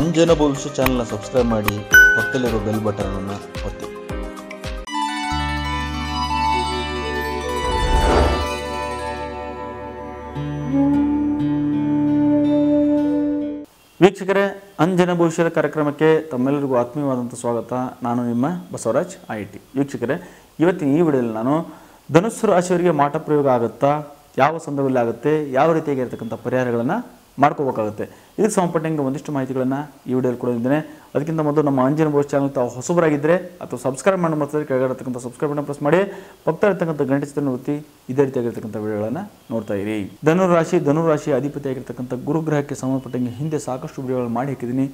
ಅಂಜನ ಭವಿಷ್ಯ ಚಾನಲ್ನ ಸಬ್ಸ್ಕ್ರೈಬ್ ಮಾಡಿ, ಪಕ್ಕದಲ್ಲಿರೋ ಬೆಲ್ ಬಟನ್ ಅನ್ನು ಒತ್ತಿ. ವೀಕ್ಷಕರೇ, ಅಂಜನ ಭವಿಷ್ಯದ ಕಾರ್ಯಕ್ರಮಕ್ಕೆ ತಮ್ಮೆಲ್ಲರಿಗೂ ಆತ್ಮೀಯವಾದಂಥ ಸ್ವಾಗತ. ನಾನು ನಿಮ್ಮ ಬಸವರಾಜ್ IIT. ವೀಕ್ಷಕರೇ, ಇವತ್ತಿನ ಈ ವಿಡಿಯೋದಲ್ಲಿ ನಾನು ಧನುಸ್ಸು ರಾಶಿಯವರಿಗೆ ಮಾಟ ಪ್ರಯೋಗ ಆಗುತ್ತಾ, ಯಾವ ಸಂದರ್ಭದಲ್ಲಿ ಆಗುತ್ತೆ, ಯಾವ ರೀತಿಯಾಗಿರ್ತಕ್ಕಂಥ ಪರಿಹಾರಗಳನ್ನು ಮಾಡ್ಕೋಬೇಕಾಗುತ್ತೆ, ಇದಕ್ಕೆ ಸಂಬಂಧಪಟ್ಟಂಗೆ ಒಂದಿಷ್ಟು ಮಾಹಿತಿಗಳನ್ನು ಈ ವಿಡಿಯೋದಲ್ಲಿ ಕೊಡೋದಿದ್ದೇನೆ. ಅದಕ್ಕಿಂತ ಮೊದಲು ನಮ್ಮ ಅಂಜನ ಭವಿಷ್ಯ ಚಾನಲ್ ತಾವು ಹೊಸಬರಾಗಿದ್ದರೆ ಅಥವಾ ಸಬ್ಸ್ಕ್ರೈಬ್ ಮಾಡಿ ಮತ್ತೆ ಕೆಳಗಿರತಕ್ಕಂಥ ಸಬ್ಸ್ಕ್ರೈಬ್ ಬಟನ್ ಪ್ರೆಸ್ ಮಾಡಿ, ಪಕ್ಕದಲ್ಲಿರ್ತಕ್ಕಂಥ ಗಂಟೆ ಚಿತ್ರನ ಒತ್ತಿ ಇದೇ ರೀತಿಯಾಗಿರ್ತಕ್ಕಂಥ ವಿಡಿಯೋಗಳನ್ನು ನೋಡ್ತಾ ಇರಿ. ಧನುರಾಶಿ ಅಧಿಪತಿಯಾಗಿರ್ತಕ್ಕಂಥ ಗುರುಗ್ರಹಕ್ಕೆ ಸಂಬಂಧಪಟ್ಟಂಗೆ ಹಿಂದೆ ಸಾಕಷ್ಟು ವಿಡಿಯೋಗಳನ್ನು ಮಾಡಿ ಹಾಕಿದ್ದೀನಿ.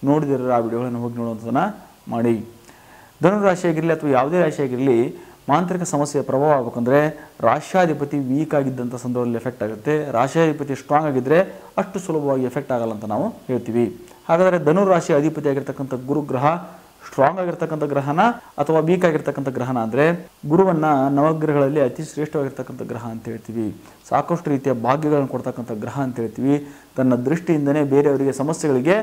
ನೋಡಿದರೆ ಆ ವಿಡಿಯೋಗಳನ್ನು ಹೋಗಿ ನೋಡುವಂಥದ್ದನ್ನು ಮಾಡಿ. ಧನುರಾಶಿಯಾಗಿರಲಿ ಅಥವಾ ಯಾವುದೇ ರಾಶಿಯಾಗಿರಲಿ, ಮಾಂತ್ರಿಕ ಸಮಸ್ಯೆಯ ಪ್ರಭಾವ ಆಗಬೇಕಂದ್ರೆ ರಾಶ್ಯಾಧಿಪತಿ ವೀಕ್ ಆಗಿದ್ದಂಥ ಸಂದರ್ಭದಲ್ಲಿ ಎಫೆಕ್ಟ್ ಆಗುತ್ತೆ. ರಾಶ್ಯಾಧಿಪತಿ ಸ್ಟ್ರಾಂಗ್ ಆಗಿದ್ದರೆ ಅಷ್ಟು ಸುಲಭವಾಗಿ ಎಫೆಕ್ಟ್ ಆಗಲ್ಲ ಅಂತ ನಾವು ಹೇಳ್ತೀವಿ. ಹಾಗಾದರೆ ಧನುರಾಶಿ ಅಧಿಪತಿ ಆಗಿರ್ತಕ್ಕಂಥ ಗುರುಗ್ರಹ ಸ್ಟ್ರಾಂಗ್ ಆಗಿರ್ತಕ್ಕಂಥ ಗ್ರಹನ ಅಥವಾ ವೀಕ್ ಆಗಿರ್ತಕ್ಕಂಥ ಗ್ರಹನ ಅಂದರೆ ಗುರುವನ್ನು ನವಗ್ರಹಗಳಲ್ಲಿ ಅತಿ ಶ್ರೇಷ್ಠವಾಗಿರ್ತಕ್ಕಂಥ ಗ್ರಹ ಅಂತ ಹೇಳ್ತೀವಿ. ಸಾಕಷ್ಟು ರೀತಿಯ ಭಾಗ್ಯಗಳನ್ನು ಕೊಡ್ತಕ್ಕಂಥ ಗ್ರಹ ಅಂತ ಹೇಳ್ತೀವಿ. ತನ್ನ ದೃಷ್ಟಿಯಿಂದನೇ ಬೇರೆಯವರಿಗೆ ಸಮಸ್ಯೆಗಳಿಗೆ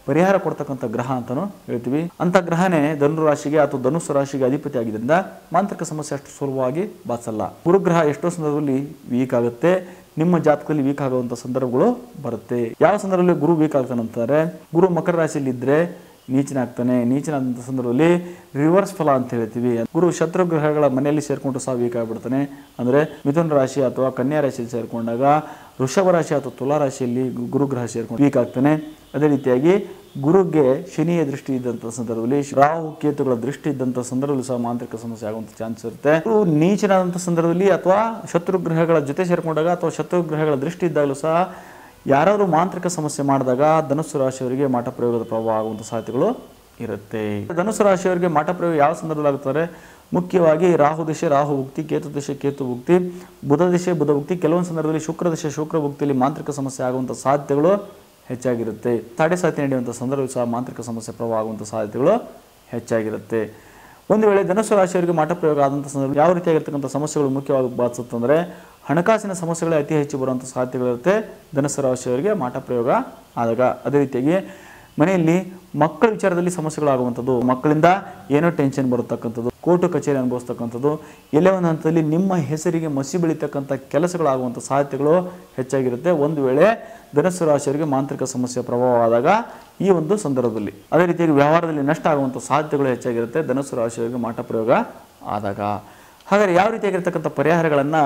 ಪರಿಹಾರ ಕೊಡ್ತಕ್ಕಂಥ ಗ್ರಹ ಅಂತಲೂ ಹೇಳ್ತೀವಿ. ಅಂಥ ಗ್ರಹನೇ ಧನುರಾಶಿಗೆ ಅಥವಾ ಧನುಸ್ಸು ರಾಶಿಗೆ ಅಧಿಪತಿ ಆಗಿದ್ದರಿಂದ ಮಾಂತ್ರಿಕ ಸಮಸ್ಯೆ ಅಷ್ಟು ಸುಲಭವಾಗಿ ಬಾಚಲ್ಲ. ಗುರುಗ್ರಹ ಎಷ್ಟೋ ಸಂದರ್ಭದಲ್ಲಿ ವೀಕ್ ಆಗುತ್ತೆ. ನಿಮ್ಮ ಜಾತಕದಲ್ಲಿ ವೀಕ್ ಆಗುವಂಥ ಸಂದರ್ಭಗಳು ಬರುತ್ತೆ. ಯಾವ ಸಂದರ್ಭದಲ್ಲಿ ಗುರು ವೀಕ್ ಆಗ್ತಾನೆ ಅಂತಂದರೆ, ಗುರು ಮಕರ ರಾಶಿಯಲ್ಲಿ ಇದ್ದರೆ ನೀಚನಾಗ್ತಾನೆ. ನೀಚನಾದಂಥ ಸಂದರ್ಭದಲ್ಲಿ ರಿವರ್ಸ್ ಫಲ ಅಂತ ಹೇಳ್ತೀವಿ. ಗುರು ಶತ್ರು ಗ್ರಹಗಳ ಮನೆಯಲ್ಲಿ ಸೇರಿಕೊಂಡು ಸಹ ವೀಕ್ ಆಗಿಬಿಡ್ತಾನೆ. ಅಂದರೆ ಮಿಥುನ ರಾಶಿ ಅಥವಾ ಕನ್ಯಾ ರಾಶಿಯಲ್ಲಿ ಸೇರಿಕೊಂಡಾಗ ವೃಷಭ ರಾಶಿ ಅಥವಾ ತುಲಾ ರಾಶಿಯಲ್ಲಿ ಗುರುಗ್ರಹ ಸೇರ್ಕೊಂಡು ವೀಕ್ ಆಗ್ತಾನೆ. ಅದೇ ರೀತಿಯಾಗಿ ಗುರುಗೆ ಶನಿಯ ದೃಷ್ಟಿ ಇದ್ದಂಥ ಸಂದರ್ಭದಲ್ಲಿ, ರಾಹು ಕೇತುಗಳ ದೃಷ್ಟಿ ಇದ್ದಂಥ ಸಂದರ್ಭದಲ್ಲಿ ಸಹ ಮಾಂತ್ರಿಕ ಸಮಸ್ಯೆ ಆಗುವಂಥ ಚಾನ್ಸ್ ಇರುತ್ತೆ. ನೀಚನಾದಂಥ ಸಂದರ್ಭದಲ್ಲಿ ಅಥವಾ ಶತ್ರು ಗ್ರಹಗಳ ಜೊತೆ ಸೇರಿಕೊಂಡಾಗ ಅಥವಾ ಶತ್ರು ಗ್ರಹಗಳ ದೃಷ್ಟಿ ಇದ್ದಾಗಲೂ ಸಹ ಯಾರಾದರೂ ಮಾಂತ್ರಿಕ ಸಮಸ್ಯೆ ಮಾಡಿದಾಗ ಧನುಸ್ಸು ರಾಶಿಯವರಿಗೆ ಮಾಟ ಪ್ರಯೋಗದ ಪ್ರಭಾವ ಆಗುವಂಥ ಸಾಧ್ಯತೆಗಳು ಇರುತ್ತೆ. ಧನುಸ್ಸು ರಾಶಿಯವರಿಗೆ ಮಾಟ ಪ್ರಯೋಗ ಯಾವ ಸಂದರ್ಭದಲ್ಲಿ ಆಗುತ್ತಾರೆ? ಮುಖ್ಯವಾಗಿ ರಾಹು ದಿಶೆ ರಾಹು ಭುಕ್ತಿ, ಕೇತು ದಿಶೆ ಕೇತು ಭುಕ್ತಿ, ಬುಧ ದಿಶೆ ಬುಧ ಭುಕ್ತಿ, ಕೆಲವೊಂದು ಸಂದರ್ಭದಲ್ಲಿ ಶುಕ್ರ ದಿಶೆ ಶುಕ್ರ ಭುಕ್ತಿಯಲ್ಲಿ ಮಾಂತ್ರಿಕ ಸಮಸ್ಯೆ ಆಗುವಂಥ ಸಾಧ್ಯತೆಗಳು ಹೆಚ್ಚಾಗಿರುತ್ತೆ. ಸಾಡೆ ನಡೆಯುವಂಥ ಸಂದರ್ಭದಲ್ಲಿ ಸಹ ಮಾಂತ್ರಿಕ ಸಮಸ್ಯೆ ಪ್ರಭಾವ ಆಗುವಂಥ ಸಾಧ್ಯತೆಗಳು ಹೆಚ್ಚಾಗಿರುತ್ತೆ. ಒಂದು ವೇಳೆ ಧನುಸ್ಸು ರಾಶಿಯವರಿಗೆ ಮಾಟ ಪ್ರಯೋಗ ಆದಂಥ ಸಂದರ್ಭ ಯಾವ ರೀತಿಯಾಗಿರ್ತಕ್ಕಂಥ ಸಮಸ್ಯೆಗಳು ಮುಖ್ಯವಾಗಿ ಬಾಧಿಸುತ್ತಂದರೆ, ಹಣಕಾಸಿನ ಸಮಸ್ಯೆಗಳೇ ಅತಿ ಹೆಚ್ಚು ಬರುವಂಥ ಸಾಧ್ಯತೆಗಳಿರುತ್ತೆ ಧನುಸ್ಸು ರಾಶಿಯವರಿಗೆ ಮಾಟ ಪ್ರಯೋಗ ಆದಾಗ. ಅದೇ ರೀತಿಯಾಗಿ ಮನೆಯಲ್ಲಿ ಮಕ್ಕಳ ವಿಚಾರದಲ್ಲಿ ಸಮಸ್ಯೆಗಳಾಗುವಂಥದ್ದು, ಮಕ್ಕಳಿಂದ ಏನೋ ಟೆನ್ಷನ್ ಬರತಕ್ಕಂಥದ್ದು, ಕೋರ್ಟು ಕಚೇರಿ ಅನುಭವಿಸ್ತಕ್ಕಂಥದ್ದು, ಎಲ್ಲೇ ಒಂದು ಹಂತದಲ್ಲಿ ನಿಮ್ಮ ಹೆಸರಿಗೆ ಮಸಿ ಬೆಳೀತಕ್ಕಂಥ ಕೆಲಸಗಳಾಗುವಂಥ ಸಾಧ್ಯತೆಗಳು ಹೆಚ್ಚಾಗಿರುತ್ತೆ ಒಂದು ವೇಳೆ ಧನುಸ್ಸು ರಾಶಿಯವರಿಗೆ ಮಾಂತ್ರಿಕ ಸಮಸ್ಯೆ ಪ್ರಭಾವ ಆದಾಗ ಈ ಒಂದು ಸಂದರ್ಭದಲ್ಲಿ. ಅದೇ ರೀತಿಯಾಗಿ ವ್ಯವಹಾರದಲ್ಲಿ ನಷ್ಟ ಆಗುವಂಥ ಸಾಧ್ಯತೆಗಳು ಹೆಚ್ಚಾಗಿರುತ್ತೆ ಧನುಸ್ಸು ರಾಶಿಯವರಿಗೆ ಮಾಟ ಪ್ರಯೋಗ ಆದಾಗ. ಹಾಗಾದರೆ ಯಾವ ರೀತಿಯಾಗಿರ್ತಕ್ಕಂಥ ಪರಿಹಾರಗಳನ್ನು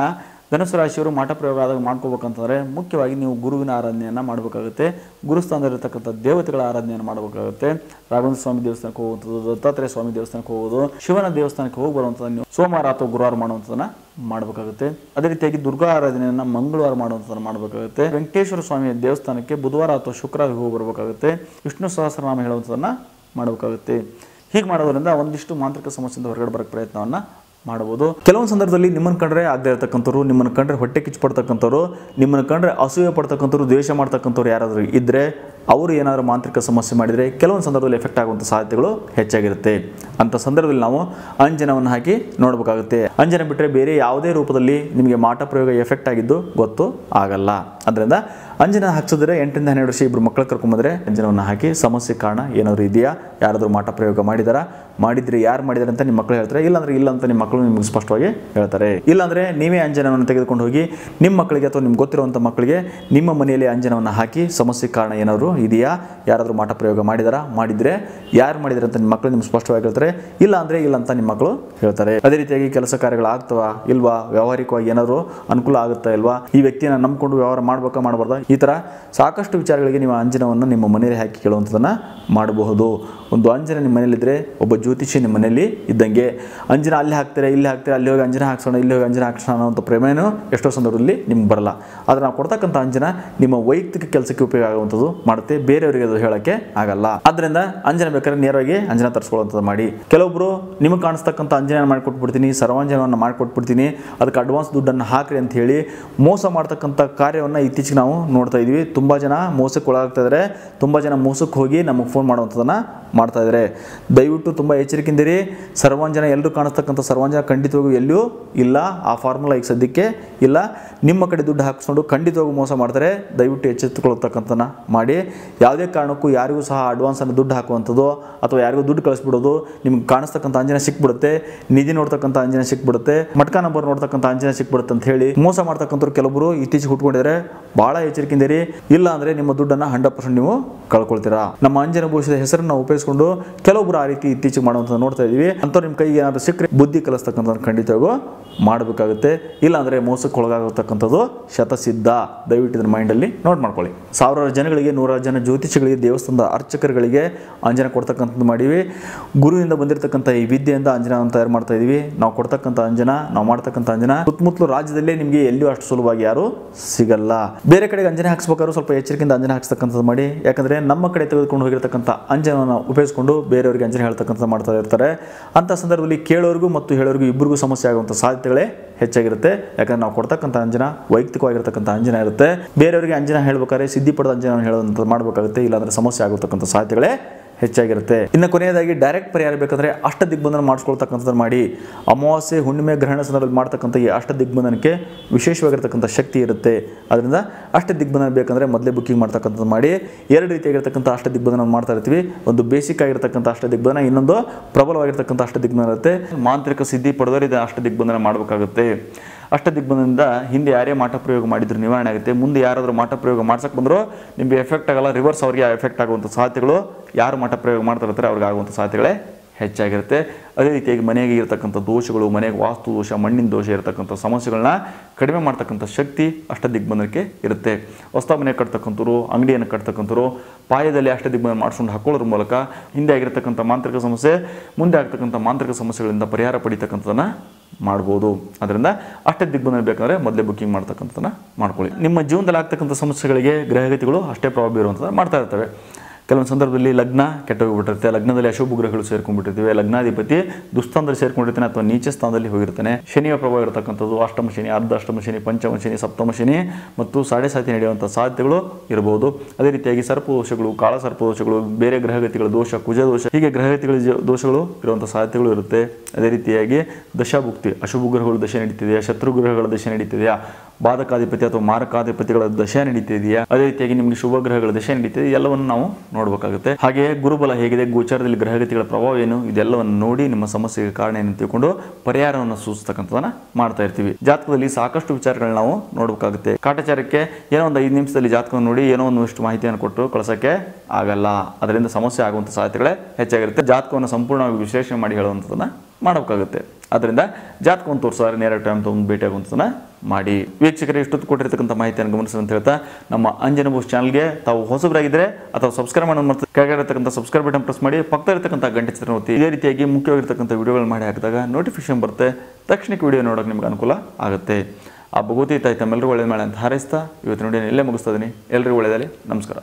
ಧನುಸ್ಸು ರಾಶಿಯವರು ಮಾಟ ಪ್ರಯೋಗ ಆದಾಗ ಮಾಡ್ಕೋಬೇಕಂತಂದರೆ, ಮುಖ್ಯವಾಗಿ ನೀವು ಗುರುವಿನ ಆರಾಧನೆಯನ್ನು ಮಾಡಬೇಕಾಗುತ್ತೆ. ಗುರುಸ್ಥಾನದಲ್ಲಿರ್ತಕ್ಕಂಥ ದೇವತೆಗಳ ಆರಾಧನೆಯನ್ನು ಮಾಡಬೇಕಾಗುತ್ತೆ. ರಾಘವೇಂದ್ರ ಸ್ವಾಮಿ ದೇವಸ್ಥಾನಕ್ಕೆ ಹೋಗುವಂಥದ್ದು, ದತ್ತಾತ್ರೇಯ ಸ್ವಾಮಿ ದೇವಸ್ಥಾನಕ್ಕೆ ಹೋಗೋದು, ಶಿವನ ದೇವಸ್ಥಾನಕ್ಕೆ ಹೋಗಿ ಬರುವಂಥದ್ದು ನೀವು ಸೋಮವಾರ ಅಥವಾ ಗುರುವಾರ ಮಾಡುವಂಥದ್ದನ್ನು ಮಾಡಬೇಕಾಗುತ್ತೆ. ಅದೇ ರೀತಿಯಾಗಿ ದುರ್ಗಾ ಆರಾಧನೆಯನ್ನು ಮಂಗಳವಾರ ಮಾಡುವಂಥದ್ದನ್ನು ಮಾಡಬೇಕಾಗುತ್ತೆ. ವೆಂಕಟೇಶ್ವರ ಸ್ವಾಮಿಯ ದೇವಸ್ಥಾನಕ್ಕೆ ಬುಧವಾರ ಅಥವಾ ಶುಕ್ರವಾರ ಹೋಗಿ ಬರಬೇಕಾಗುತ್ತೆ. ವಿಷ್ಣು ಸಹಸ್ರನಾಮ ಹೇಳುವಂಥದ್ದನ್ನು ಮಾಡಬೇಕಾಗುತ್ತೆ. ಹೀಗೆ ಮಾಡೋದ್ರಿಂದ ಒಂದಿಷ್ಟು ಮಾಂತ್ರಿಕ ಸಮಸ್ಯೆಯಿಂದ ಹೊರಗಡೆ ಬರೋಕ್ಕೆ ಪ್ರಯತ್ನವನ್ನು ಮಾಡಬಹುದು. ಕೆಲವೊಂದು ಸಂದರ್ಭದಲ್ಲಿ ನಿಮ್ಮನ್ನು ಕಂಡ್ರೆ ಆಗದೆ ಇರತಕ್ಕಂಥವ್ರು, ನಿಮ್ಮನ್ನು ಕಂಡ್ರೆ ಹೊಟ್ಟೆ ಕಿಚ್ಚು ಪಡ್ತಕ್ಕಂಥವ್ರು, ನಿಮ್ಮನ್ನು ಕಂಡ್ರೆ ಅಸೂಯೆ ಪಡ್ತಕ್ಕಂಥವ್ರು, ದ್ವೇಷ ಮಾಡ್ತಕ್ಕಂಥವ್ರು ಯಾರಾದರೂ ಇದ್ದರೆ, ಅವರು ಏನಾದರೂ ಮಾಂತ್ರಿಕ ಸಮಸ್ಯೆ ಮಾಡಿದರೆ ಕೆಲವೊಂದು ಸಂದರ್ಭದಲ್ಲಿ ಎಫೆಕ್ಟ್ ಆಗುವಂಥ ಸಾಧ್ಯತೆಗಳು ಹೆಚ್ಚಾಗಿರುತ್ತೆ. ಅಂಥ ಸಂದರ್ಭದಲ್ಲಿ ನಾವು ಅಂಜನವನ್ನು ಹಾಕಿ ನೋಡಬೇಕಾಗುತ್ತೆ. ಅಂಜನ ಬಿಟ್ಟರೆ ಬೇರೆ ಯಾವುದೇ ರೂಪದಲ್ಲಿ ನಿಮಗೆ ಮಾಟ ಪ್ರಯೋಗ ಎಫೆಕ್ಟ್ ಆಗಿದ್ದು ಗೊತ್ತು ಆಗಲ್ಲ. ಅದರಿಂದ ಅಂಜನ ಹಾಕ್ಸಿದ್ರೆ 8ರಿಂದ 12 ವರ್ಷ ಇಬ್ಬರು ಮಕ್ಕಳು ಕರ್ಕೊಂಬಂದರೆ ಅಂಜನವನ್ನು ಹಾಕಿ ಸಮಸ್ಯೆ ಕಾರಣ ಏನಾದರೂ ಇದೆಯಾ, ಯಾರಾದರೂ ಮಾಟ ಪ್ರಯೋಗ ಮಾಡಿದರೆ ಯಾರು ಮಾಡಿದ್ದಾರೆ ಅಂತ ನಿಮ್ಮ ಮಕ್ಕಳು ಹೇಳ್ತಾರೆ. ಇಲ್ಲಾಂದರೆ ಇಲ್ಲ ಅಂತ ನಿಮ್ಮ ಮಕ್ಕಳು ನಿಮಗೆ ಸ್ಪಷ್ಟವಾಗಿ ಹೇಳ್ತಾರೆ. ಇಲ್ಲಾಂದರೆ ನೀವೇ ಅಂಜನವನ್ನು ತೆಗೆದುಕೊಂಡು ಹೋಗಿ ನಿಮ್ಮ ಮಕ್ಕಳಿಗೆ ಅಥವಾ ನಿಮ್ಗೆ ಗೊತ್ತಿರುವಂಥ ಮಕ್ಕಳಿಗೆ ನಿಮ್ಮ ಮನೆಯಲ್ಲಿ ಅಂಜನವನ್ನು ಹಾಕಿ ಸಮಸ್ಯೆ ಕಾರಣ ಏನಾದರೂ ಇದೆಯಾ, ಯಾರಾದರೂ ಮಾಟ ಪ್ರಯೋಗ ಮಾಡಿದರೆ ಯಾರು ಮಾಡಿದ್ದಾರೆ ಅಂತ ನಿಮ್ಮ ಮಕ್ಕಳು ನಿಮ್ಗೆ ಸ್ಪಷ್ಟವಾಗಿ ಹೇಳ್ತಾರೆ. ಇಲ್ಲ ಅಂದರೆ ಇಲ್ಲ ಅಂತ ನಿಮ್ಮ ಮಕ್ಕಳು ಹೇಳ್ತಾರೆ. ಅದೇ ರೀತಿಯಾಗಿ ಕೆಲಸ ಕಾರ್ಯಗಳಾಗ್ತವಾ ಇಲ್ವಾ, ವ್ಯಾವಹಾರಿಕವಾಗಿ ಏನಾದರೂ ಅನುಕೂಲ ಆಗುತ್ತಾ ಇಲ್ವಾ, ಈ ವ್ಯಕ್ತಿಯನ್ನು ನಂಬಿಕೊಂಡು ವ್ಯವಹಾರ ಮಾಡಬೇಕಾ ಮಾಡಬಾರ್ದಾ, ಈ ಥರ ಸಾಕಷ್ಟು ವಿಚಾರಗಳಿಗೆ ನೀವು ಅಂಜನವನ್ನು ನಿಮ್ಮ ಮನೆಯಲ್ಲಿ ಹಾಕಿ ಕೇಳುವಂಥದ್ದನ್ನು ಮಾಡಬಹುದು. ಒಂದು ಅಂಜನ ನಿಮ್ಮ ಮನೇಲಿದ್ದರೆ ಒಬ್ಬ ಜ್ಯೋತಿಷಿ ನಿಮ್ಮ ಮನೆಯಲ್ಲಿ ಇದ್ದಂಗೆ. ಅಂಜನ ಅಲ್ಲಿ ಹಾಕ್ತಾರೆ ಇಲ್ಲಿ ಹಾಕ್ತಾರೆ, ಅಲ್ಲಿ ಹೋಗಿ ಅಂಜನ ಹಾಕ್ಸೋಣ ಇಲ್ಲಿ ಹೋಗಿ ಅಂಜನ ಹಾಕ್ಸೋಣ ಅನ್ನೋಂಥ ಪ್ರೇಮೇನೂ ಎಷ್ಟೋ ಸಂದರ್ಭದಲ್ಲಿ ನಿಮ್ಗೆ ಬರಲ್ಲ. ಆದರೆ ನಾವು ಕೊಡ್ತಕ್ಕಂಥ ಅಂಜನ ನಿಮ್ಮ ವೈಯಕ್ತಿಕ ಕೆಲಸಕ್ಕೆ ಉಪಯೋಗ ಆಗುವಂಥದ್ದು ಮಾಡುತ್ತೆ, ಬೇರೆಯವರಿಗೆ ಅದು ಹೇಳೋಕ್ಕೆ ಆಗಲ್ಲ. ಆದ್ದರಿಂದ ಅಂಜನ ಬೇಕಾದ್ರೆ ನೇರವಾಗಿ ಅಂಜನ ತರಿಸ್ಕೊಳ್ಳುವಂಥದ್ದು ಮಾಡಿ. ಕೆಲವೊಬ್ಬರು ನಿಮಗೆ ಕಾಣಿಸ್ತಕ್ಕಂಥ ಅಂಜನ ಮಾಡಿಕೊಟ್ಬಿಡ್ತೀನಿ, ಸರ್ವಾಂಜನವನ್ನು ಮಾಡಿಕೊಟ್ಬಿಡ್ತೀನಿ, ಅದಕ್ಕೆ ಅಡ್ವಾನ್ಸ್ ದುಡ್ಡನ್ನು ಹಾಕ್ರಿ ಅಂತ ಹೇಳಿ ಮೋಸ ಮಾಡ್ತಕ್ಕಂಥ ಕಾರ್ಯವನ್ನು ಇತ್ತೀಚೆಗೆ ನಾವು ನೋಡ್ತಾ ಇದ್ದೀವಿ. ತುಂಬ ಜನ ಮೋಸಕ್ಕೆ ಒಳಗಾಗ್ತಾ ಇದ್ದಾರೆ. ತುಂಬ ಜನ ಮೋಸಕ್ಕೆ ಹೋಗಿ ನಮಗೆ ಫೋನ್ ಫೋನ್ ಮಾಡುವಂಥದ್ದನ್ನು ಮಾಡ್ತಾ ಇದ್ದಾರೆ. ದಯವಿಟ್ಟು ತುಂಬ ಎಚ್ಚರಿಕೆಯಿಂದಿರಿ. ಸರ್ವಾಂಜನ ಎಲ್ಲರೂ ಕಾಣಿಸ್ತಕ್ಕಂಥ ಸರ್ವಾಂಜನ ಖಂಡಿತವಾಗೂ ಎಲ್ಲೂ ಇಲ್ಲ. ಆ ಫಾರ್ಮುಲಾ ಈಗ ಸದ್ಯಕ್ಕೆ ಇಲ್ಲ. ನಿಮ್ಮ ಕಡೆ ದುಡ್ಡು ಹಾಕಿಸ್ಕೊಂಡು ಖಂಡಿತವಾಗೂ ಮೋಸ ಮಾಡ್ತಾರೆ. ದಯವಿಟ್ಟು ಎಚ್ಚೆತ್ತುಕೊಳ್ಳತಕ್ಕಂಥನ ಮಾಡಿ. ಯಾವುದೇ ಕಾರಣಕ್ಕೂ ಯಾರಿಗೂ ಸಹ ಅಡ್ವಾನ್ಸನ್ನು ದುಡ್ಡು ಹಾಕುವಂಥದ್ದು ಅಥವಾ ಯಾರಿಗೂ ದುಡ್ಡು ಕಳಿಸ್ಬಿಡೋದು. ನಿಮ್ಗೆ ಕಾಣಿಸ್ತಕ್ಕಂಥ ಅಂಜನ ಸಿಕ್ಬಿಡುತ್ತೆ, ನಿಧಿ ನೋಡ್ತಕ್ಕಂಥ ಅಂಜನ ಸಿಕ್ಬಿಡುತ್ತೆ, ಮಟ್ಕ ನಂಬರ್ ನೋಡ್ತಕ್ಕಂಥ ಅಂಜನ ಸಿಕ್ಬಿಡುತ್ತೆ ಅಂತ ಹೇಳಿ ಮೋಸ ಮಾಡ್ತಕ್ಕಂಥವ್ರು ಕೆಲವರು ಇತ್ತೀಚೆಗೆ ಹುಟ್ಕೊಂಡಿದ್ದಾರೆ. ಭಾಳ ಎಚ್ಚರಿಕೆಯಿಂದಿರಿ. ಇಲ್ಲ ಅಂದರೆ ನಿಮ್ಮ ದುಡ್ಡನ್ನು 100% ನೀವು ಕಳ್ಕೊಳ್ತೀರಾ. ನಮ್ಮ ಅಂಜನ ಭವಿಷ್ಯದ ಹೆಸರನ್ನು ಉಪಯೋಗಿಸಿಕೊಂಡು ಕೆಲವೊಬ್ಬರು ಆ ರೀತಿ ಇತ್ತೀಚೆಗೆ ಮಾಡುವಂಥದ್ದು ನೋಡ್ತಾ ಇದ್ದೀವಿ. ಅಂಥವ್ರು ನಿಮ್ಮ ಕೈಗೆ ಏನಾದರೂ ಸಿಕ್ಕರೆ ಬುದ್ಧಿ ಕಲಿಸ್ತಕ್ಕಂಥ ಖಂಡಿತವಾಗೂ ಮಾಡಬೇಕಾಗುತ್ತೆ. ಇಲ್ಲಾಂದರೆ ಮೋಸಕ್ಕೆ ಒಳಗಾಗತಕ್ಕಂಥದ್ದು ಶತಸಿದ್ಧ. ದಯವಿಟ್ಟು ಇದನ್ನು ಮೈಂಡಲ್ಲಿ ನೋಟ್ ಮಾಡ್ಕೊಳ್ಳಿ. ಸಾವಿರಾರು ಜನಗಳಿಗೆ, ನೂರಾರು ಜನ ಜ್ಯೋತಿಷಿಗಳಿಗೆ, ದೇವಸ್ಥಾನದ ಅರ್ಚಕರುಗಳಿಗೆ ಅಂಜನ ಕೊಡ್ತಕ್ಕಂಥದ್ದು ಮಾಡೀವಿ. ಗುರುವಿನಿಂದ ಬಂದಿರತಕ್ಕಂಥ ಈ ವಿದ್ಯೆಯಿಂದ ಅಂಜನವನ್ನು ತಯಾರು ಮಾಡ್ತಾ ಇದ್ದೀವಿ. ನಾವು ಕೊಡ್ತಕ್ಕಂಥ ಅಂಜನ, ನಾವು ಮಾಡ್ತಕ್ಕಂಥ ಅಂಜನ ಸುತ್ತಮುತ್ತಲು ರಾಜ್ಯದಲ್ಲೇ ನಿಮಗೆ ಎಲ್ಲಿಯೂ ಅಷ್ಟು ಸುಲಭವಾಗಿ ಯಾರು ಸಿಗಲ್ಲ. ಬೇರೆ ಕಡೆಗೆ ಅಂಜನೆ ಹಾಕ್ಸ್ಬೇಕಾದ್ರೂ ಸ್ವಲ್ಪ ಎಚ್ಚರಿಕೆಯಿಂದ ಅಂಜನೆ ಹಾಕ್ಸ್ತಕ್ಕಂಥದ್ದು ಮಾಡಿ. ಯಾಕಂದರೆ ನಮ್ಮ ಕಡೆ ತೆಗೆದುಕೊಂಡು ಹೋಗಿರ್ತಕ್ಕಂಥ ಅಂಜನವನ್ನು ಉಪಯೋಗಿಸಿಕೊಂಡು ಬೇರೆಯವರಿಗೆ ಅಂಜನೆ ಹೇಳ್ತಕ್ಕಂಥ ಮಾಡ್ತಾ ಇರ್ತಾರೆ. ಅಂಥ ಸಂದರ್ಭದಲ್ಲಿ ಕೇಳೋರಿಗೂ ಮತ್ತು ಹೇಳೋರಿಗೂ ಇಬ್ಬರಿಗೂ ಸಮಸ್ಯೆ ಆಗುವಂಥ ಸಾಧ್ಯತೆಗಳೇ ಹೆಚ್ಚಾಗಿರುತ್ತೆ. ಯಾಕಂದರೆ ನಾವು ಕೊಡ್ತಕ್ಕಂಥ ಅಂಜನ ವೈಯಕ್ತಿಕವಾಗಿರ್ತಕ್ಕಂಥ ಅಂಜನ ಇರುತ್ತೆ. ಬೇರೆಯವರಿಗೆ ಅಂಜನ ಹೇಳ್ಬೇಕಾದ್ರೆ ಸಿದ್ಧಿ ಪಡೆದ ಅಂಜನ ಹೇಳೋದಂಥದ್ದು ಮಾಡಬೇಕಾಗುತ್ತೆ. ಇಲ್ಲಾಂದರೆ ಸಮಸ್ಯೆ ಆಗುತ್ತಕ್ಕಂಥ ಸಾಧ್ಯತೆಗಳೇ ಹೆಚ್ಚಾಗಿರುತ್ತೆ. ಇನ್ನು ಕೊನೆಯದಾಗಿ ಡೈರೆಕ್ಟ್ ಪರಿಹಾರ ಬೇಕಂದರೆ ಅಷ್ಟ ದಿಗ್ಬಂಧನ ಮಾಡಿಸ್ಕೊಳ್ತಕ್ಕಂಥದ್ದು ಮಾಡಿ. ಅಮಾವಾಸ್ಯೆ, ಹುಣ್ಣಿಮೆ, ಗ್ರಹಣ ಸಂದರ್ಭದಲ್ಲಿ ಮಾಡ್ತಕ್ಕಂಥ ಈ ಅಷ್ಟ ದಿಗ್ಬಂಧನಕ್ಕೆ ವಿಶೇಷವಾಗಿರ್ತಕ್ಕಂಥ ಶಕ್ತಿ ಇರುತ್ತೆ. ಅದರಿಂದ ಅಷ್ಟ ದಿಗ್ಬಂಧನ ಬೇಕಂದರೆ ಮೊದಲೇ ಬುಕ್ಕಿಂಗ್ ಮಾಡ್ತಕ್ಕಂಥದ್ದು ಮಾಡಿ. ಎರಡು ರೀತಿಯಾಗಿರ್ತಕ್ಕಂಥ ಅಷ್ಟ ದಿಗ್ಬಂಧನ ಮಾಡ್ತಾ ಇರ್ತೀವಿ. ಒಂದು ಬೇಸಿಕ್ ಆಗಿರ್ತಕ್ಕಂಥ ಅಷ್ಟ ದಿಗ್ಬಂಧನ, ಇನ್ನೊಂದು ಪ್ರಬಲವಾಗಿರ್ತಕ್ಕಂಥ ಅಷ್ಟ ದಿಗ್ಬಂಧನ ಇರುತ್ತೆ. ಮಾಂತ್ರಿಕ ಸಿದ್ಧಿ ಪಡೆದವರು ಇದು ಅಷ್ಟ ದಿಗ್ಬಂಧನ ಮಾಡಬೇಕಾಗುತ್ತೆ. ಅಷ್ಟ ದಿಗ್ಬಂಧನದಿಂದ ಹಿಂದೆ ಯಾರೇ ಮಾಟ ಪ್ರಯೋಗ ಮಾಡಿದ್ರು ನಿವಾರಣೆ ಆಗುತ್ತೆ. ಮುಂದೆ ಯಾರಾದರೂ ಮಾಟ ಪ್ರಯೋಗ ಮಾಡ್ಸಕ್ಕೆ ಬಂದರೂ ನಿಮಗೆ ಎಫೆಕ್ಟ್ ಆಗಲ್ಲ, ರಿವರ್ಸ್ ಅವರಿಗೆ ಎಫೆಕ್ಟ್ ಆಗುವಂಥ ಸಾಧ್ಯತೆಗಳು, ಯಾರು ಮಾಟ ಪ್ರಯೋಗ ಮಾಡ್ತಿರ್ತಾರೆ ಅವ್ರಿಗೆ ಆಗುವಂಥ ಸಾಧ್ಯತೆಗಳೇ ಹೆಚ್ಚಾಗಿರುತ್ತೆ. ಅದೇ ರೀತಿಯಾಗಿ ಮನೆಗೆ ಇರತಕ್ಕಂಥ ದೋಷಗಳು, ಮನೆಗೆ ವಾಸ್ತು ದೋಷ, ಮಣ್ಣಿನ ದೋಷ ಇರತಕ್ಕಂಥ ಸಮಸ್ಯೆಗಳನ್ನ ಕಡಿಮೆ ಮಾಡ್ತಕ್ಕಂಥ ಶಕ್ತಿ ಅಷ್ಟ ದಿಗ್ಬಂಧನಕ್ಕೆ ಇರುತ್ತೆ. ಹೊಸ ಮನೆ ಕಟ್ತಕ್ಕಂಥವ್ರು, ಅಂಗಡಿಯನ್ನು ಕಟ್ತಕ್ಕಂಥವ್ರು ಪಾಯದಲ್ಲಿ ಅಷ್ಟ ದಿಗ್ಬಂಧನ ಮಾಡಿಸ್ಕೊಂಡು ಹಾಕೊಳ್ಳೋದ್ರ ಮೂಲಕ ಹಿಂದೆ ಆಗಿರ್ತಕ್ಕಂಥ ಮಾಂತ್ರಿಕ ಸಮಸ್ಯೆ, ಮುಂದೆ ಆಗ್ತಕ್ಕಂಥ ಮಾಂತ್ರಿಕ ಸಮಸ್ಯೆಗಳಿಂದ ಪರಿಹಾರ ಪಡಿತಕ್ಕಂಥದ್ದನ್ನು ಮಾಡ್ಬೋದು. ಅದರಿಂದ ಅಷ್ಟೇ ದಿಗ್ಬಂಧನ ಬೇಕಂದರೆ ಮೊದಲೇ ಬುಕ್ಕಿಂಗ್ ಮಾಡ್ತಕ್ಕಂಥದ್ದನ್ನು ಮಾಡ್ಕೊಳ್ಳಿ. ನಿಮ್ಮ ಜೀವನದಲ್ಲಿ ಆಗ್ತಕ್ಕಂಥ ಸಮಸ್ಯೆಗಳಿಗೆ ಗ್ರಹಗತಿಗಳು ಅಷ್ಟೇ ಪ್ರಭಾವ ಬೀರುವಂಥದ್ದು ಮಾಡ್ತಾ ಇರ್ತವೆ. ಕೆಲವೊಂದು ಸಂದರ್ಭದಲ್ಲಿ ಲಗ್ನ ಕೆಟ್ಟೋಗ್ಬಿಟ್ಟಿರುತ್ತೆ, ಲಗ್ನದಲ್ಲಿ ಅಶುಭ ಗ್ರಹಗಳು ಸೇರ್ಕೊಂಡ್ಬಿಟ್ಟಿರ್ತೀವಿ, ಲಗ್ನಾಧಿಪತಿ ದುಸ್ಥಾನದಲ್ಲಿ ಸೇರ್ಕೊಂಡಿರ್ತಾನೆ ಅಥವಾ ನೀಚ ಸ್ಥಾನದಲ್ಲಿ ಹೋಗಿರ್ತಾನೆ. ಶನಿಯ ಪ್ರಭಾವ ಇರತಕ್ಕಂಥದ್ದು, ಅಷ್ಟಮ ಶನಿ, ಅರ್ಧ ಅಷ್ಟಮ ಶನಿ, ಪಂಚಮ ಶನಿ, ಸಪ್ತಮ ಶನಿ ಮತ್ತು ಸಾಡೆ ಸಾತಿ ನಡೆಯುವಂಥ ಸಾಧ್ಯತೆಗಳು ಇರಬಹುದು. ಅದೇ ರೀತಿಯಾಗಿ ಸರ್ಪದೋಷಗಳು, ಕಾಳ ಸರ್ಪದೋಷಗಳು, ಬೇರೆ ಗ್ರಹಗತಿಗಳ ದೋಷ, ಕುಜ ದೋಷ, ಹೀಗೆ ಗ್ರಹಗತಿಗಳ ದೋಷಗಳು ಇರುವಂಥ ಸಾಧ್ಯತೆಗಳು ಇರುತ್ತೆ. ಅದೇ ರೀತಿಯಾಗಿ ದಶಾಭುಕ್ತಿ, ಅಶುಭ ಗ್ರಹಗಳು ದಶೆ ನಡೀತಿದೆಯಾ, ಶತ್ರು ಗ್ರಹಗಳ ದಶೆ ನಡೀತಿದೆಯಾ, ಬಾಧಕಾಧಿಪತಿ ಅಥವಾ ಮಾರಕಾಧಿಪತಿಗಳ ದಶೆ ನಡೀತಿದೆಯಾ, ಅದೇ ರೀತಿಯಾಗಿ ನಿಮಗೆ ಶುಭ ಗ್ರಹಗಳ ದಶೆ ನಡೀತಿದೆ, ಎಲ್ಲವನ್ನು ನಾವು ನೋಡಬೇಕಾಗುತ್ತೆ. ಹಾಗೆ ಗುರುಬಲ ಹೇಗಿದೆ, ಗೋಚಾರದಲ್ಲಿ ಗ್ರಹಗತಿಗಳ ಪ್ರಭಾವ ಏನು, ಇದೆಲ್ಲವನ್ನು ನೋಡಿ ನಿಮ್ಮ ಸಮಸ್ಯೆಗೆ ಕಾರಣ ಏನು ತಿಳ್ಕೊಂಡು ಪರಿಹಾರವನ್ನು ಸೂಚಿಸ್ತಕ್ಕಂಥದನ್ನ ಮಾಡ್ತಾ ಇರ್ತೀವಿ. ಜಾತಕದಲ್ಲಿ ಸಾಕಷ್ಟು ವಿಚಾರಗಳನ್ನ ನಾವು ನೋಡಬೇಕಾಗುತ್ತೆ. ಕಾಟಾಚಾರಕ್ಕೆ ಏನೋ ಒಂದು 5 ನಿಮಿಷದಲ್ಲಿ ಜಾತಕವನ್ನು ನೋಡಿ ಏನೋ ಒಂದಿಷ್ಟು ಮಾಹಿತಿಯನ್ನು ಕೊಟ್ಟು ಕಳಿಸೋಕ್ಕೆ ಆಗಲ್ಲ. ಅದರಿಂದ ಸಮಸ್ಯೆ ಆಗುವಂಥ ಸಾಧ್ಯತೆಗಳೇ ಹೆಚ್ಚಾಗಿರುತ್ತೆ. ಜಾತಕವನ್ನು ಸಂಪೂರ್ಣವಾಗಿ ವಿಶ್ಲೇಷಣೆ ಮಾಡಿ ಹೇಳುವಂಥದ್ದನ್ನ ಮಾಡಬೇಕಾಗುತ್ತೆ. ಅದರಿಂದ ಜಾತಕವನ್ನು ತೋರಿಸೋದ್ರೆ ನೇರ ಟೈಮ್ ತೊಗೊಂಡು ಭೇಟಿಯಾಗುವಂಥದ್ದನ್ನ ಮಾಡಿ. ವೀಕ್ಷಕರೇ, ಇಷ್ಟೊತ್ತು ಕೊಟ್ಟಿರ್ತಕ್ಕಂಥ ಮಾಹಿತಿಯನ್ನು ಗಮನಿಸಿ ಅಂತ ಹೇಳ್ತಾ ನಮ್ಮ ಅಂಜನ ಭವಿಷ್ಯ ಚಾನಲ್ಗೆ ತಾವು ಹೊಸಬರಾಗಿದ್ದರೆ ಅಥವಾ ಸಬ್ಸ್ಕ್ರೈಬ್ ಮಾಡೋದು ಮತ್ತು ಕೆಳಗಿರತಕ್ಕಂಥ ಸಬ್ಸ್ಕ್ರೈಬ್ ಬಟನ್ ಪ್ರೆಸ್ ಮಾಡಿ, ಪಕ್ಕದ ಇರತಕ್ಕಂಥ ಗಂಟೆ ಚಿತ್ರ ಒತ್ತಿ. ಇದೇ ರೀತಿಯಾಗಿ ಮುಖ್ಯವಾಗಿರ್ತಕ್ಕಂಥ ವಿಡಿಯೋಗಳು ಮಾಡಿ ಹಾಕಿದಾಗ ನೋಟಿಫಿಕೇಶನ್ ಬರುತ್ತೆ. ತಕ್ಷಣಕ್ಕೆ ವಿಡಿಯೋ ನೋಡೋಕೆ ನಿಮ್ಗೆ ಅನುಕೂಲ ಆಗುತ್ತೆ. ಆ ಭಗವತಿ ತಾಯಿ ತಮ್ಮೆಲ್ಲರೂ ಒಳ್ಳೆಯ ಮಾಡಿ ಅಂತ ಹಾರೈಸ್ತಾ ಇವತ್ತು ನೋಡಿ ಇಲ್ಲೇ ಮುಗಿಸ್ತಾ ಇದ್ದೀನಿ. ಎಲ್ಲರಿಗೂ ಒಳ್ಳೆಯದಾಗಲಿ. ನಮಸ್ಕಾರ.